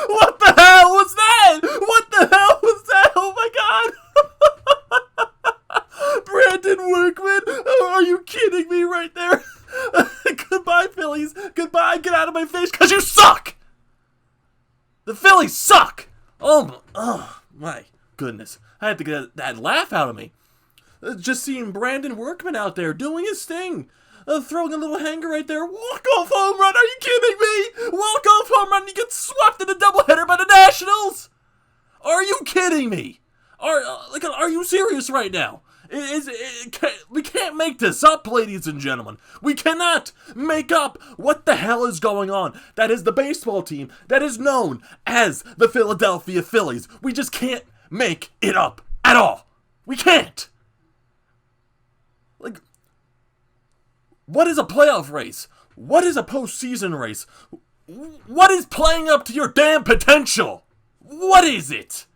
What the hell was that? What the hell was that? Oh my god! Brandon Workman? Oh, are you kidding me right there? Goodbye, Phillies. Goodbye. Get out of my face, because you suck! The Phillies suck! Oh my goodness. I had to get that laugh out of me. Just seeing Brandon Workman out there doing his thing. Throwing a little hanger right there. Walk-off home run. Are you kidding me? Walk-off home run. You get swept in a doubleheader by the Nationals. Are you kidding me? Are you serious right now? We can't make this up, ladies and gentlemen. We cannot make up what the hell is going on. That is the baseball team that is known as the Philadelphia Phillies. We just can't make it up at all. We can't. Like, what is a playoff race? What is a postseason race? What is playing up to your damn potential? What is it?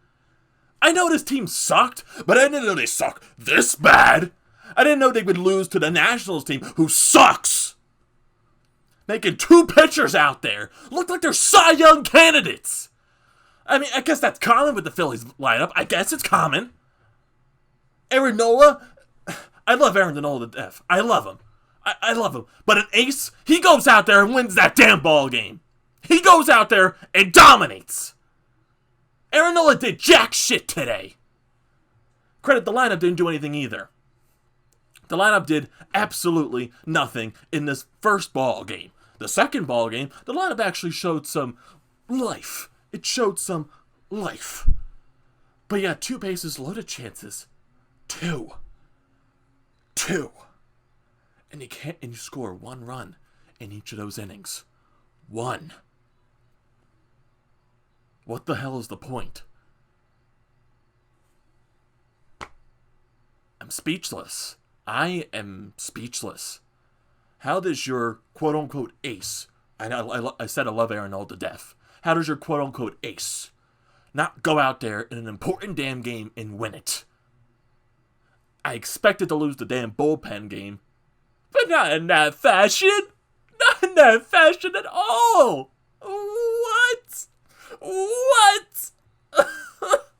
I know this team sucked, but I didn't know they suck this bad. I didn't know they would lose to the Nationals team, who sucks. Making two pitchers out there look like they're Cy Young candidates. I mean, I guess that's common with the Phillies lineup. I guess it's common. Aaron Nola, I love Aaron Nola to death. I love him. I love him. But an ace, he goes out there and wins that damn ball game. He goes out there and dominates. Aaron Nola did jack shit today. Credit, the lineup didn't do anything either. The lineup did absolutely nothing in this first ball game. The second ball game, the lineup actually showed some life. It showed some life. But yeah, 2 bases loaded chances. Two. And you score 1 run in each of those innings. 1. What the hell is the point? I'm speechless. I am speechless. How does your quote-unquote ace, I said I love Aaron Nola to death. How does your quote-unquote ace not go out there in an important damn game and win it? I expected to lose the damn bullpen game, but not in that fashion. Not in that fashion at all. What?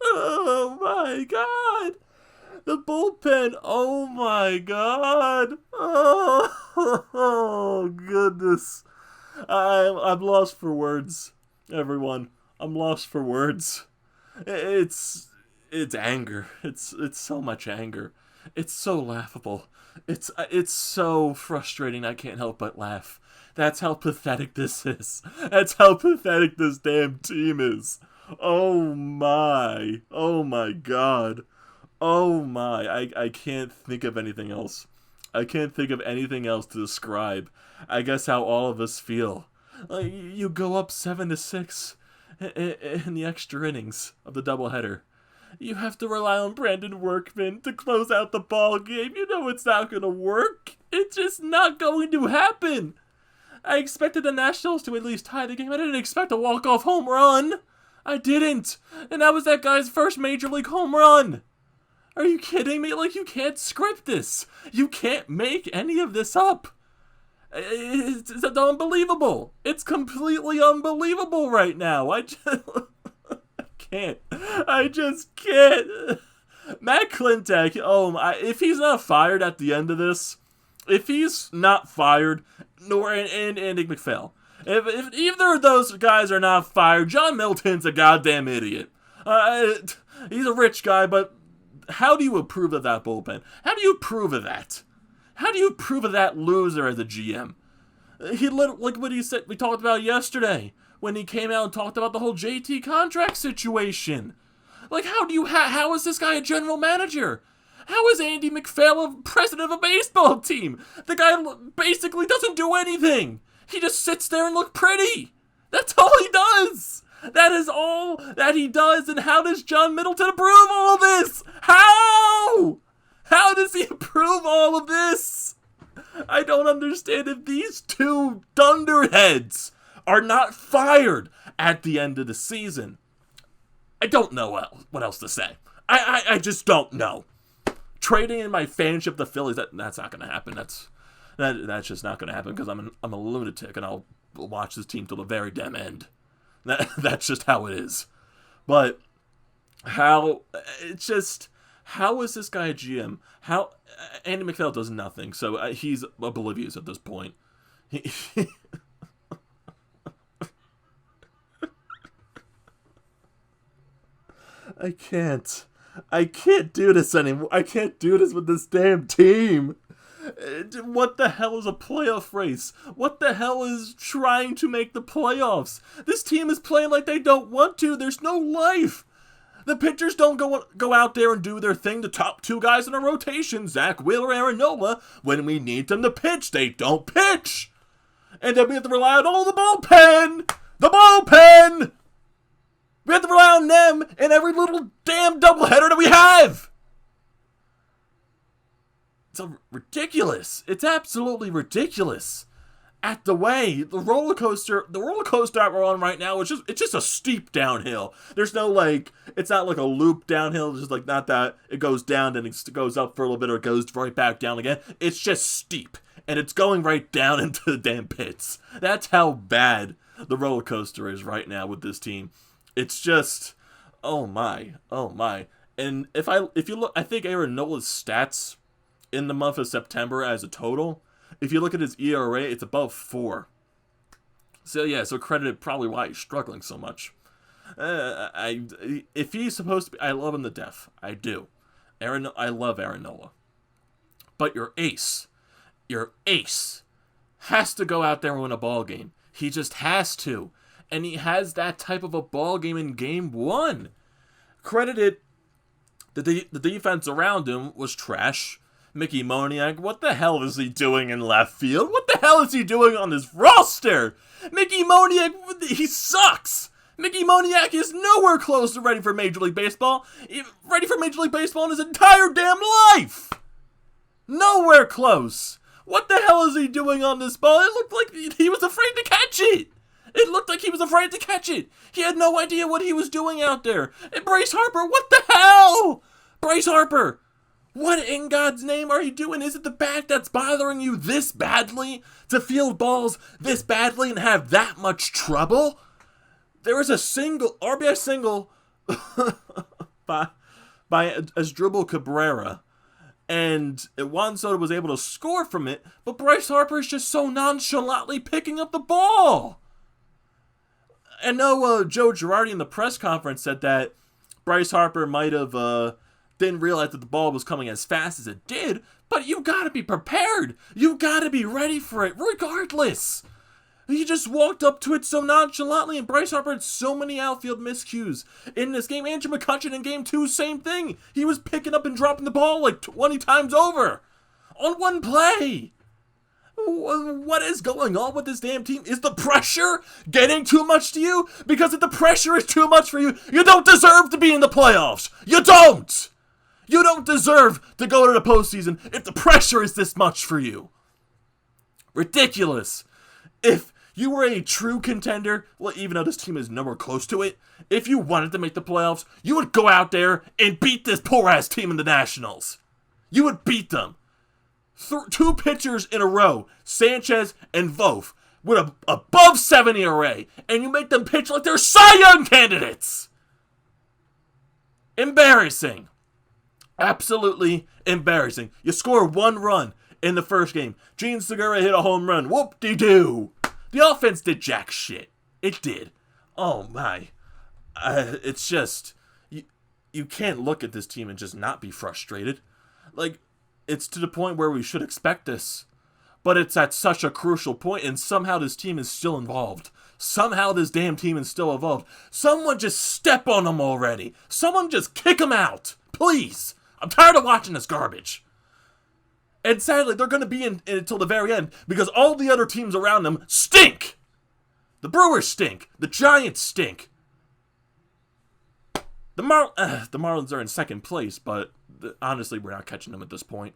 Oh my god. The bullpen. Oh my god. Oh goodness. I'm lost for words, everyone. I'm lost for words. It's anger. It's so much anger. It's so laughable. It's so frustrating. I can't help but laugh. That's how pathetic this is. That's how pathetic this damn team is. Oh my. Oh my god. Oh my. I can't think of anything else. I can't think of anything else to describe, I guess, how all of us feel. You go up 7-6 in the extra innings of the doubleheader. You have to rely on Brandon Workman to close out the ball game. You know it's not going to work. It's just not going to happen. I expected the Nationals to at least tie the game. I didn't expect a walk-off home run. I didn't. And that was that guy's first Major League home run. Are you kidding me? Like, you can't script this. You can't make any of this up. It's unbelievable. It's completely unbelievable right now. I just can't. Matt Klentak, if he's not fired at the end of this, if he's not fired, nor and Andy McPhail, if either of those guys are not fired, John Middleton's a goddamn idiot. He's a rich guy, but how do you approve of that bullpen? How do you approve of that? How do you approve of that loser as a GM? Like what he said, we talked about yesterday, when he came out and talked about the whole JT contract situation. Like, how is this guy a general manager? How is Andy McPhail a president of a baseball team? The guy basically doesn't do anything. He just sits there and looks pretty. That's all he does. That is all that he does. And how does John Middleton approve all of this? How? How does he approve all of this? I don't understand. If these two dunderheads are not fired at the end of the season, I don't know what else to say. I just don't know. Trading in my fanship the Phillies, that's not going to happen. That's just not going to happen because I'm a lunatic and I'll watch this team till the very damn end. That's just how it is. But how it's just how is this guy a GM? How Andy McPhail does nothing, so he's oblivious at this point. I can't do this anymore. I can't do this with this damn team. What the hell is a playoff race? What the hell is trying to make the playoffs? This team is playing like they don't want to. There's no life. The pitchers don't go out there and do their thing. The top two guys in a rotation, Zach Wheeler, Aaron Nola, when we need them to pitch, they don't pitch. And then we have to rely on the bullpen. The bullpen! We have to rely on them in every little damn doubleheader that we have. It's ridiculous. It's absolutely ridiculous. The roller coaster that we're on right now, it's just a steep downhill. There's no it's not like a loop downhill. It's just like not that it goes down and it goes up for a little bit or it goes right back down again. It's just steep and it's going right down into the damn pits. That's how bad the roller coaster is right now with this team. It's just, oh my. And if you look, I think Aaron Nola's stats in the month of September as a total, if you look at his ERA, it's above 4. So credited probably why he's struggling so much. If he's supposed to be, I love him to death. I do. I love Aaron Nola. But your ace has to go out there and win a ball game. He just has to. And he has that type of a ball game in game 1. Credited, the defense around him was trash. Mickey Moniak, what the hell is he doing in left field? What the hell is he doing on this roster? Mickey Moniak, he sucks. Mickey Moniak is nowhere close to ready for Major League Baseball. Ready for Major League Baseball in his entire damn life. Nowhere close. What the hell is he doing on this ball? It looked like he was afraid to catch it. It looked like he was afraid to catch it. He had no idea what he was doing out there. And Bryce Harper, what the hell? Bryce Harper, what in God's name are you doing? Is it the bat that's bothering you this badly? To field balls this badly and have that much trouble? There was a RBI single by Asdrubal Cabrera. And Juan Soto was able to score from it, but Bryce Harper is just so nonchalantly picking up the ball. And no, Joe Girardi in the press conference said that Bryce Harper might have didn't realize that the ball was coming as fast as it did, but you gotta be prepared. You gotta be ready for it, regardless. He just walked up to it so nonchalantly, and Bryce Harper had so many outfield miscues in this game. Andrew McCutchen in game 2, same thing. He was picking up and dropping the ball like 20 times over on one play. What is going on with this damn team? Is the pressure getting too much to you? Because if the pressure is too much for you, you don't deserve to be in the playoffs. You don't. You don't deserve to go to the postseason if the pressure is this much for you. Ridiculous. If you were a true contender, well, even though this team is nowhere close to it, if you wanted to make the playoffs, you would go out there and beat this poor-ass team in the Nationals. You would beat them. 2 pitchers in a row, Sanchez and Voth, with a above 7 ERA, and you make them pitch like they're Cy Young candidates. Embarrassing. Absolutely embarrassing. You score 1 run in the first game. Gene Segura hit a home run. Whoop-de-doo. The offense did jack shit. It did. Oh, my. It's just... You can't look at this team and just not be frustrated. It's to the point where we should expect this. But it's at such a crucial point, and somehow this team is still involved. Somehow this damn team is still involved. Someone just step on them already. Someone just kick them out. Please. I'm tired of watching this garbage. And sadly, they're going to be in until the very end because all the other teams around them stink. The Brewers stink. The Giants stink. The Marlins are in second place, but honestly, we're not catching them at this point.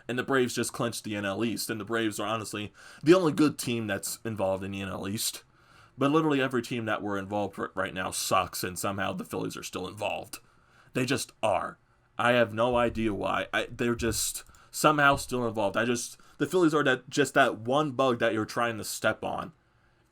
And the Braves just clinched the NL East, and the Braves are honestly the only good team that's involved in the NL East. But literally every team that we're involved right now sucks, and somehow the Phillies are still involved. They just are. I have no idea why. They're just somehow still involved. The Phillies are that one bug that you're trying to step on,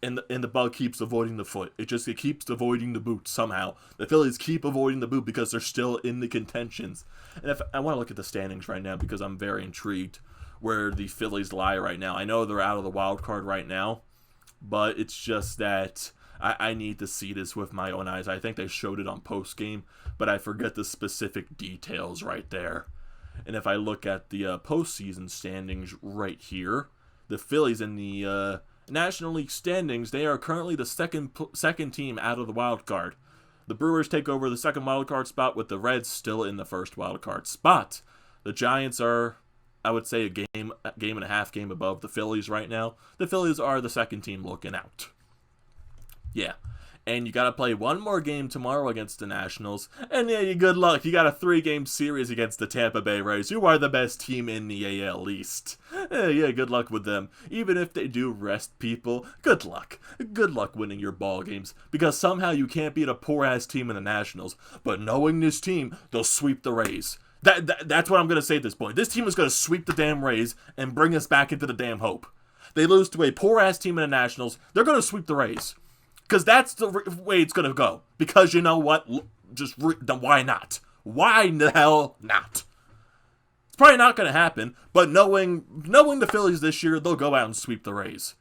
and the bug keeps avoiding the foot. It keeps avoiding the boot somehow. The Phillies keep avoiding the boot because they're still in the contentions. And if I want to look at the standings right now because I'm very intrigued where the Phillies lie right now. I know they're out of the wild card right now, but it's just that I need to see this with my own eyes. I think they showed it on post game, but I forget the specific details right there. And if I look at the postseason standings right here, the Phillies in the National League standings, they are currently the second team out of the wild card. The Brewers take over the second wild card spot with the Reds still in the first wild card spot. The Giants are, I would say, a game and a half game above the Phillies right now. The Phillies are the second team looking out. Yeah. And you got to play one more game tomorrow against the Nationals. And yeah, good luck. You got a 3-game series against the Tampa Bay Rays. You are the best team in the AL East. Yeah, good luck with them. Even if they do rest people, good luck. Good luck winning your ball games. Because somehow you can't beat a poor-ass team in the Nationals. But knowing this team, they'll sweep the Rays. That's what I'm going to say at this point. This team is going to sweep the damn Rays and bring us back into the damn hope. They lose to a poor-ass team in the Nationals. They're going to sweep the Rays. Because that's the way it's going to go. Because you know what? Why not? Why the hell not? It's probably not going to happen. But knowing the Phillies this year, they'll go out and sweep the Rays.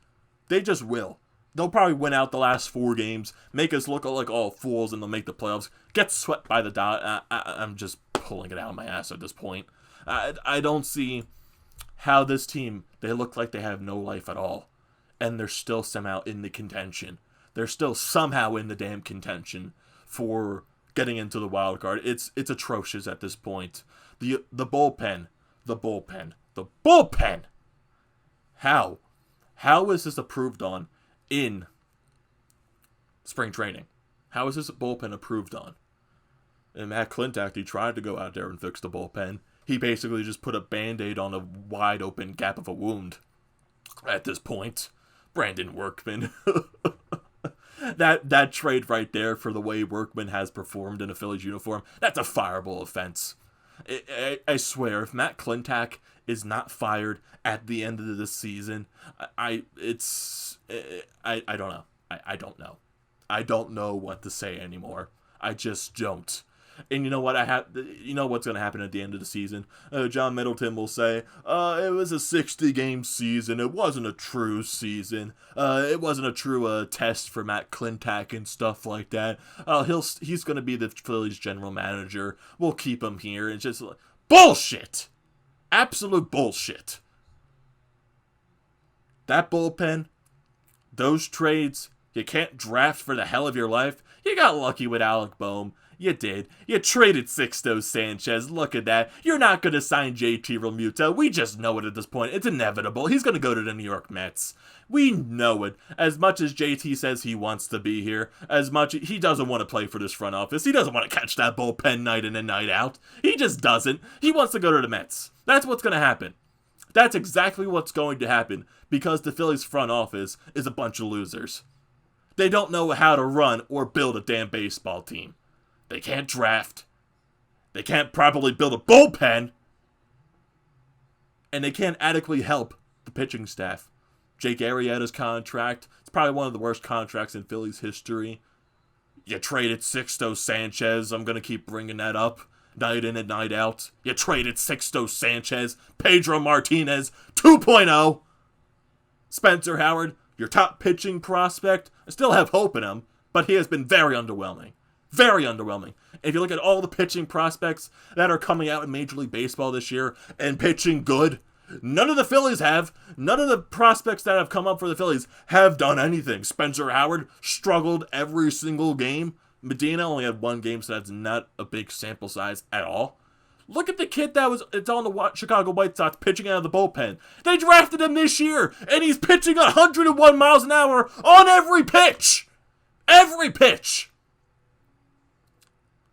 They just will. They'll probably win out the last 4 games. Make us look like all fools and they'll make the playoffs. Get swept by the Dodgers. I'm just pulling it out of my ass at this point. I don't see how this team, they look like they have no life at all. And they're still somehow in the contention. They're still somehow in the damn contention for getting into the wild card. It's atrocious at this point. The bullpen. How is this approved on in spring training? How is this bullpen approved on? And Matt Klentak, he tried to go out there and fix the bullpen. He basically just put a Band-Aid on a wide open gap of a wound at this point. Brandon Workman. That trade right there for the way Workman has performed in a Phillies uniform, that's a fireable offense. I swear, if Matt Klentak is not fired at the end of the season, I don't know. I don't know. I don't know what to say anymore. I just don't. And you know what? You know what's going to happen at the end of the season? John Middleton will say, it was a 60-game season. It wasn't a true season. It wasn't a true test for Matt Klentak and stuff like that. He's going to be the Phillies general manager. We'll keep him here. It's just bullshit. Absolute bullshit. That bullpen, those trades, you can't draft for the hell of your life. You got lucky with Alec Boehm. You did. You traded Sixto Sanchez. Look at that. You're not going to sign JT Realmuto. We just know it at this point. It's inevitable. He's going to go to the New York Mets. We know it. As much as JT says he wants to be here, as much he doesn't want to play for this front office. He doesn't want to catch that bullpen night in and night out. He just doesn't. He wants to go to the Mets. That's what's going to happen. That's exactly what's going to happen because the Phillies front office is a bunch of losers. They don't know how to run or build a damn baseball team. They can't draft. They can't properly build a bullpen. And they can't adequately help the pitching staff. Jake Arrieta's contract, it's probably one of the worst contracts in Phillies history. You traded Sixto Sanchez. I'm going to keep bringing that up night in and night out. You traded Sixto Sanchez, Pedro Martinez 2.0. Spencer Howard, your top pitching prospect. I still have hope in him, but he has been very underwhelming. Very underwhelming. If you look at all the pitching prospects that are coming out in Major League Baseball this year and pitching good, none of the Phillies have. None of the prospects that have come up for the Phillies have done anything. Spencer Howard struggled every single game. Medina only had 1 game, so that's not a big sample size at all. Look at the kid it's on the Chicago White Sox pitching out of the bullpen. They drafted him this year, and he's pitching 101 miles an hour on every pitch. Every pitch.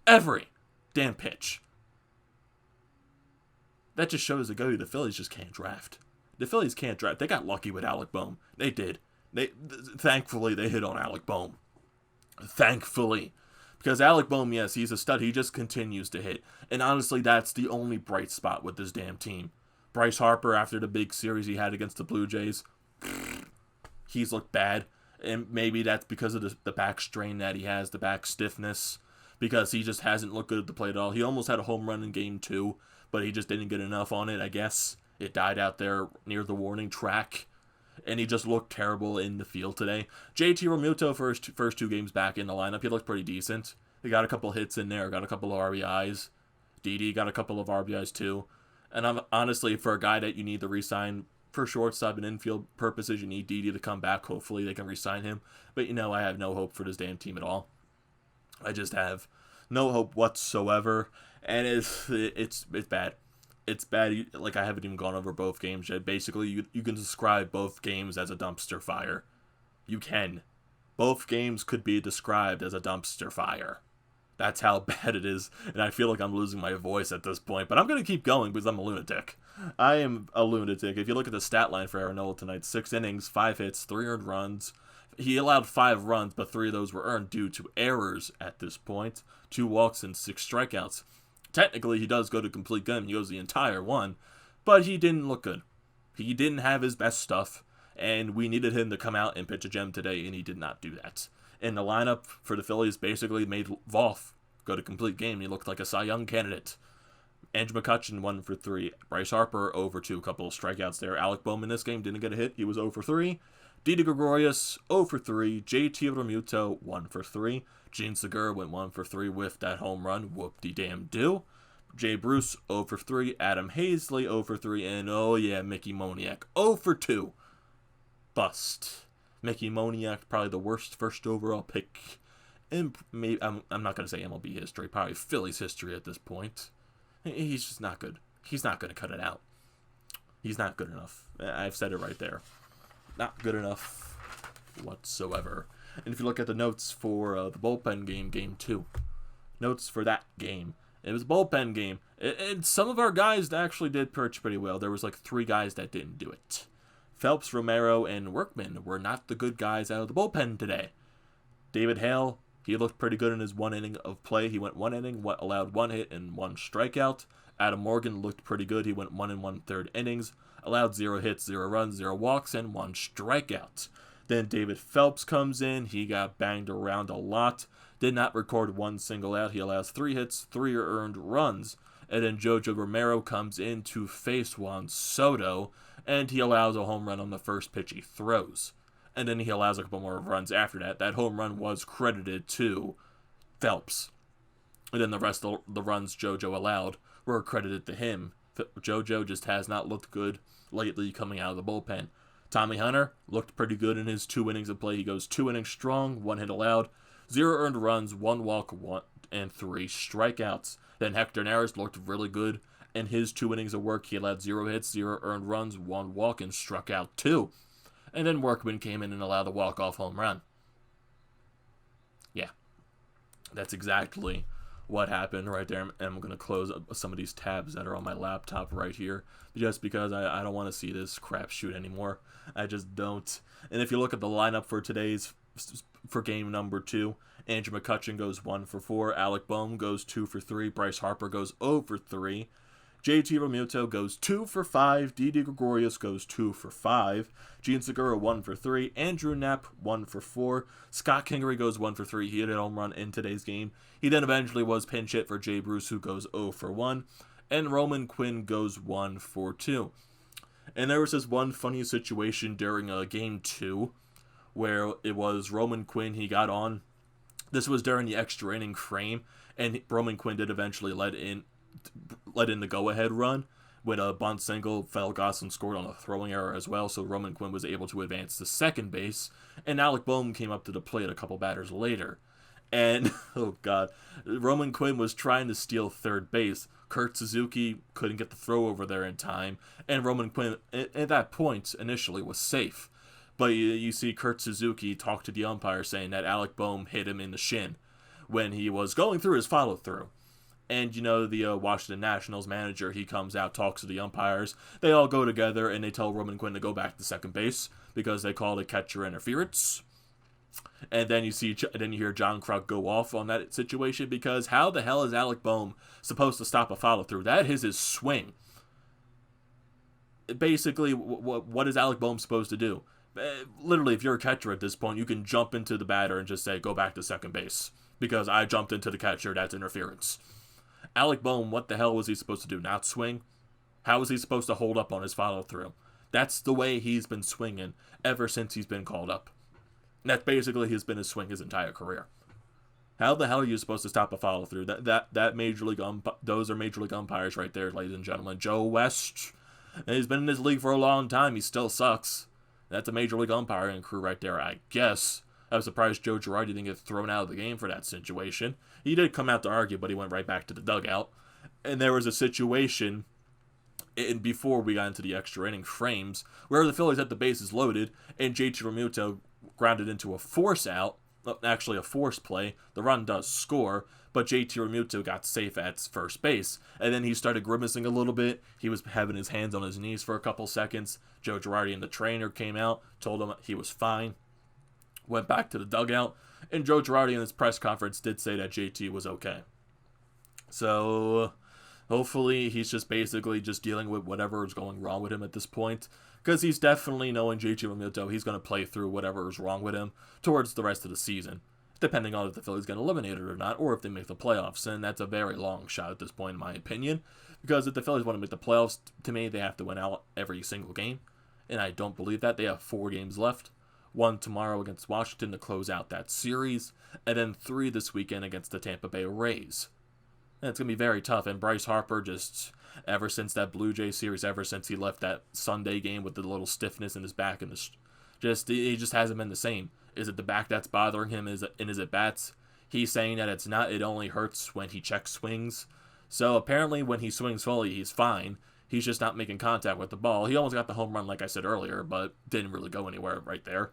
Every damn pitch. That just shows the Phillies just can't draft. The Phillies can't draft. They got lucky with Alec Boehm. They did. Thankfully, they hit on Alec Boehm. Thankfully. Because Alec Boehm, yes, he's a stud. He just continues to hit. And honestly, that's the only bright spot with this damn team. Bryce Harper, after the big series he had against the Blue Jays, he's looked bad. And maybe that's because of the back strain that he has, the back stiffness, because he just hasn't looked good at the plate at all. He almost had a home run in game 2, but he just didn't get enough on it, I guess. It died out there near the warning track, and he just looked terrible in the field today. JT Realmuto, first 2 games back in the lineup, he looked pretty decent. He got a couple hits in there, got a couple of RBIs. Didi got a couple of RBIs too. And I'm honestly, for a guy that you need to re-sign for shortstop and infield purposes, you need Didi to come back. Hopefully they can re-sign him. But I have no hope for this damn team at all. I just have no hope whatsoever. And it's bad. It's bad. Like, I haven't even gone over both games yet. Basically, you can describe both games as a dumpster fire. You can. Both games could be described as a dumpster fire. That's how bad it is, and I feel like I'm losing my voice at this point, but I'm going to keep going because I'm a lunatic. I am a lunatic. If you look at the stat line for Aaron Nola tonight, 6 innings, 5 hits, 3 earned runs. He allowed 5 runs, but 3 of those were earned due to errors at this point. 2 walks and 6 strikeouts. Technically, he does go to complete game. He goes the entire one, but he didn't look good. He didn't have his best stuff, and we needed him to come out and pitch a gem today, and he did not do that. And the lineup for the Phillies basically made Voth go to complete game. He looked like a Cy Young candidate. Andrew McCutchen 1 for 3. Bryce Harper 0 for 2. A couple of strikeouts there. Alec Bohm in this game didn't get a hit. He was 0 for 3. Didi Gregorius 0 for 3. JT Realmuto 1 for 3. Gene Segura went 1 for 3 with that home run. Whoop-de-damn-do. Jay Bruce 0 for 3. Adam Hazley 0 for 3. And oh yeah, Mickey Moniak 0 for 2. Bust. Mickey Moniak, probably the worst first overall pick in, maybe, I'm not going to say MLB history, probably Phillies history at this point. He's just not good. He's not going to cut it out. He's not good enough. I've said it right there. Not good enough whatsoever. And if you look at the notes for the bullpen game, game 2, notes for that game, it was a bullpen game. And some of our guys actually did pitch pretty well. There was like 3 guys that didn't do it. Phelps, Romero, and Workman were not the good guys out of the bullpen today. David Hale, he looked pretty good in his 1 inning of play. He went 1 inning, allowed 1 hit and 1 strikeout. Adam Morgan looked pretty good. He went 1 1/3 innings, allowed 0 hits, 0 runs, 0 walks, and 1 strikeout. Then David Phelps comes in. He got banged around a lot. Did not record 1 single out. He allows 3 hits, 3 earned runs. And then Jojo Romero comes in to face Juan Soto, and he allows a home run on the first pitch he throws. And then he allows a couple more runs after that. That home run was credited to Phelps. And then the rest of the runs Jojo allowed were credited to him. Jojo just has not looked good lately coming out of the bullpen. Tommy Hunter looked pretty good in his 2 innings of play. He goes 2 innings strong, 1 hit allowed, 0 earned runs, 1 walk, 1 and 3 strikeouts. Then Hector Neris looked really good in his 2 innings of work. He allowed 0 hits, 0 earned runs, 1 walk, and struck out 2. And then Workman came in and allowed a walk-off home run. Yeah, that's exactly what happened right there. And I'm going to close up some of these tabs that are on my laptop right here, just because I don't want to see this crapshoot anymore. I just don't. And if you look at the lineup for game number 2, Andrew McCutchen goes 1 for 4. Alec Bohm goes 2 for 3. Bryce Harper goes 0 for 3. JT Realmuto goes 2 for 5. Didi Gregorius goes 2 for 5. Gene Segura 1 for 3. Andrew Knapp 1 for 4. Scott Kingery goes 1 for 3. He hit a home run in today's game. He then eventually was pinch hit for Jay Bruce, who goes 0 for 1. And Roman Quinn goes 1 for 2. And there was this one funny situation during game 2 where it was Roman Quinn, he got on. This was during the extra inning frame, and Roman Quinn did eventually let in the go-ahead run when a bunt single. Phil Gosselin scored on a throwing error as well, so Roman Quinn was able to advance to second base, and Alec Bohm came up to the plate a couple batters later. And, oh god, Roman Quinn was trying to steal third base. Kurt Suzuki couldn't get the throw over there in time, and Roman Quinn, at that point, initially was safe. But you see Kurt Suzuki talk to the umpire saying that Alec Bohm hit him in the shin when he was going through his follow-through. And, the Washington Nationals manager, he comes out, talks to the umpires. They all go together, and they tell Roman Quinn to go back to second base because they called it catcher interference. And then you hear John Kruk go off on that situation because how the hell is Alec Bohm supposed to stop a follow-through? That is his swing. basically, what is Alec Bohm supposed to do? Literally, if you're a catcher at this point, you can jump into the batter and just say, go back to second base. Because I jumped into the catcher, that's interference. Alec Bohm, what the hell was he supposed to do? Not swing? How was he supposed to hold up on his follow through? That's the way he's been swinging ever since he's been called up. That basically has been his swing his entire career. How the hell are you supposed to stop a follow through? That major league those are major league umpires right there, ladies and gentlemen. Joe West, he's been in this league for a long time. He still sucks. That's a major league umpiring crew right there, I guess. I was surprised Joe Girardi didn't get thrown out of the game for that situation. He did come out to argue, but he went right back to the dugout. And there was a situation, and before we got into the extra inning frames, where the Phillies had the bases loaded, and JT Realmuto grounded into a force out, actually a force play. The run does score, but JT Realmuto got safe at first base. And then he started grimacing a little bit. He was having his hands on his knees for a couple seconds. Joe Girardi and the trainer came out, told him he was fine, went back to the dugout, and Joe Girardi in his press conference did say that JT was okay. So hopefully he's just basically just dealing with whatever is going wrong with him at this point, because he's definitely, knowing JT Realmuto, he's going to play through whatever is wrong with him towards the rest of the season, depending on if the Phillies get eliminated or not, or if they make the playoffs, and that's a very long shot at this point in my opinion, because if the Phillies want to make the playoffs, to me, they have to win out every single game, and I don't believe that. They have 4 games left. 1 tomorrow against Washington to close out that series, and then 3 this weekend against the Tampa Bay Rays. And it's going to be very tough, and Bryce Harper just, ever since that Blue Jay series, ever since he left that Sunday game with the little stiffness in his back, and he just hasn't been the same. Is it the back that's bothering him? Is it bats? He's saying that it's not, it only hurts when he check swings. So apparently when he swings fully, he's fine. He's just not making contact with the ball. He almost got the home run, like I said earlier, but didn't really go anywhere right there.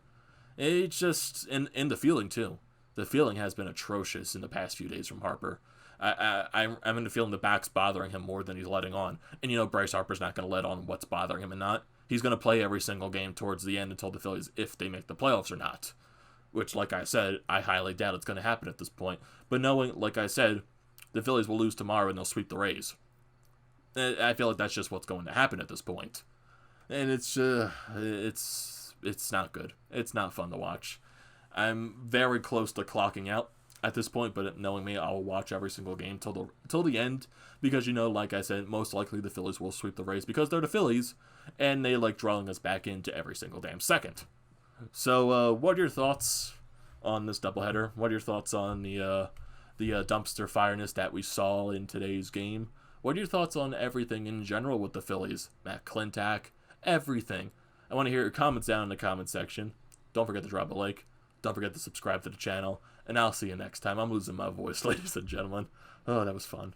It's just, in the fielding too. The fielding has been atrocious in the past few days from Harper. I'm in the feeling the back's bothering him more than he's letting on. And Bryce Harper's not going to let on what's bothering him and not. He's going to play every single game towards the end until the Phillies, if they make the playoffs or not. Which, like I said, I highly doubt it's going to happen at this point. But knowing, like I said, the Phillies will lose tomorrow and they'll sweep the Rays. I feel like that's just what's going to happen at this point. And it's not good. It's not fun to watch. I'm very close to clocking out at this point, but knowing me, I'll watch every single game till the end, because like I said, most likely the Phillies will sweep the Rays because they're the Phillies, and they like drawing us back into every single damn second. So, what are your thoughts on this doubleheader? What are your thoughts on the dumpster fireness that we saw in today's game? What are your thoughts on everything in general with the Phillies? Matt Klentak, everything. I want to hear your comments down in the comment section. Don't forget to drop a like. Don't forget to subscribe to the channel. And I'll see you next time. I'm losing my voice, ladies and gentlemen. Oh, that was fun.